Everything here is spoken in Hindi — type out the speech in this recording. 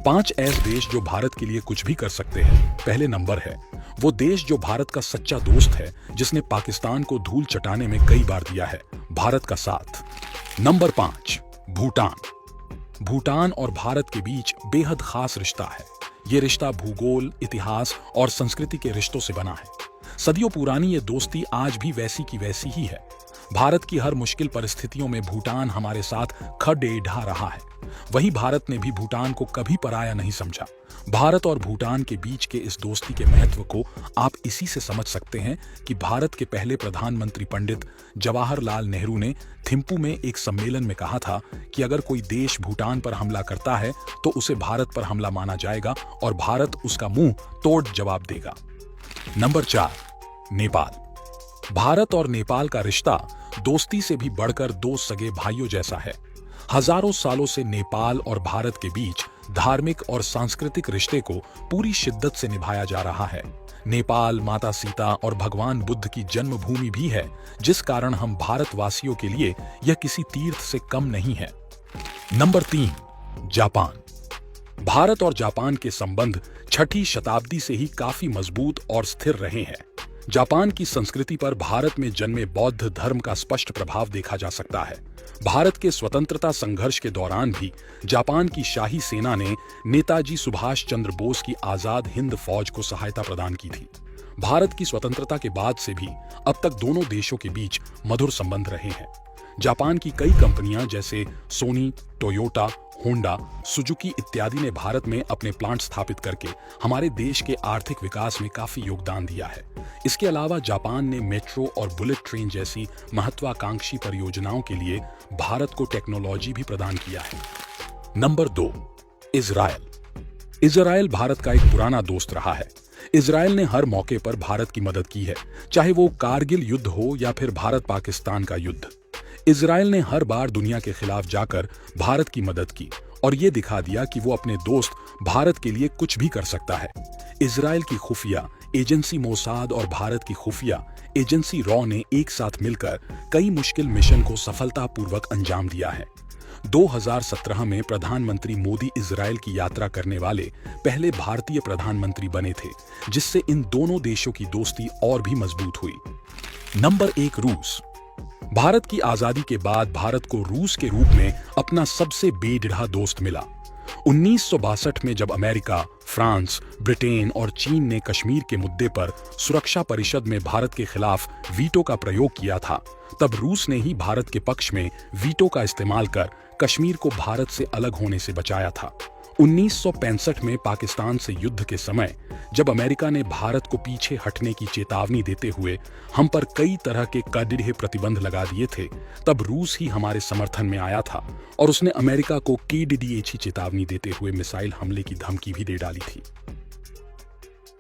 5 ऐसे देश जो भारत के लिए कुछ भी कर सकते हैं। पहले नंबर है वो देश जो भारत का सच्चा दोस्त है, जिसने पाकिस्तान को धूल चटाने में कई बार दिया है भारत का साथ। नंबर 5, भूटान। भूटान और भारत के बीच बेहद खास रिश्ता है। ये रिश्ता भूगोल, इतिहास और संस्कृति के रिश्तों से बना है। सदियों पुरानी ये दोस्ती आज भी वैसी की वैसी ही है। भारत की हर मुश्किल परिस्थितियों में भूटान हमारे साथ खड़े ढा रहा है। वहीं भारत ने भी भूटान को कभी पराया नहीं समझा। भारत और भूटान के बीच के इस दोस्ती के महत्व को आप इसी से समझ सकते हैं कि भारत के पहले प्रधानमंत्री पंडित जवाहरलाल नेहरू ने थिम्पू में एक सम्मेलन में कहा था कि अगर कोई देश भूटान पर हमला करता है तो उसे भारत पर हमला माना जाएगा और भारत उसका मुंह तोड़ जवाब देगा। नंबर 4, नेपाल। भारत और नेपाल का रिश्ता दोस्ती से भी बढ़कर दो सगे भाइयों जैसा है। हजारों सालों से नेपाल और भारत के बीच धार्मिक और सांस्कृतिक रिश्ते को पूरी शिद्दत से निभाया जा रहा है। नेपाल माता सीता और भगवान बुद्ध की जन्मभूमि भी है, जिस कारण हम भारतवासियों के लिए यह किसी तीर्थ से कम नहीं है। Number 3, Japan. भारत और जापान के संबंध 6ठी शताब्दी से ही काफी मजबूत और स्थिर रहे हैं। जापान की संस्कृति पर भारत में जन्मे बौद्ध धर्म का स्पष्ट प्रभाव देखा जा सकता है। भारत के स्वतंत्रता संघर्ष के दौरान भी जापान की शाही सेना ने नेताजी सुभाष चंद्र बोस की आजाद हिंद फौज को सहायता प्रदान की थी। भारत की स्वतंत्रता के बाद से भी अब तक दोनों देशों के बीच मधुर संबंध रहे हैं। जापान की कई कंपनियां जैसे सोनी, टोयोटा, होंडा, सुजुकी इत्यादि ने भारत में अपने प्लांट स्थापित करके हमारे देश के आर्थिक विकास में काफी योगदान दिया है। इसके अलावा जापान ने मेट्रो और बुलेट ट्रेन जैसी महत्वाकांक्षी परियोजनाओं के लिए भारत को टेक्नोलॉजी भी प्रदान किया है। Number 2, Israel. इजरायल भारत का एक पुराना दोस्त रहा है। इजरायल ने हर मौके पर भारत की मदद की है, चाहे वो कारगिल युद्ध हो या फिर भारत पाकिस्तान का युद्ध। इजरायल ने हर बार दुनिया के खिलाफ जाकर भारत की मदद की और ये दिखा दिया कि वो अपने दोस्त भारत के लिए कुछ भी कर सकता है। इजरायल की खुफिया एजेंसी मोसाद और भारत की खुफिया एजेंसी रॉ ने एक साथ मिलकर कई मुश्किल मिशन को सफलतापूर्वक अंजाम दिया है। 2017 में प्रधानमंत्री मोदी इजरायल की यात्रा करने वाले पहले भारतीय प्रधानमंत्री बने थे, जिससे इन दोनों देशों की दोस्ती और भी मजबूत हुई। नंबर 1, रूस। भारत की आजादी के बाद भारत को रूस के रूप में अपना सबसे बेढिढा दोस्त मिला। 1962 में जब अमेरिका, फ्रांस, ब्रिटेन और चीन ने कश्मीर के मुद्दे पर सुरक्षा परिषद में भारत के खिलाफ वीटो का प्रयोग किया था, तब रूस ने ही भारत के पक्ष में वीटो का इस्तेमाल कर कश्मीर को भारत से अलग होने से बचाया था। 1965 में पाकिस्तान से युद्ध के समय जब अमेरिका ने भारत को पीछे हटने की चेतावनी देते हुए हम पर कई तरह के कड़े प्रतिबंध लगा दिए थे, तब रूस ही हमारे समर्थन में आया था और उसने अमेरिका को KDDH चेतावनी देते हुए मिसाइल हमले की धमकी भी दे डाली थी।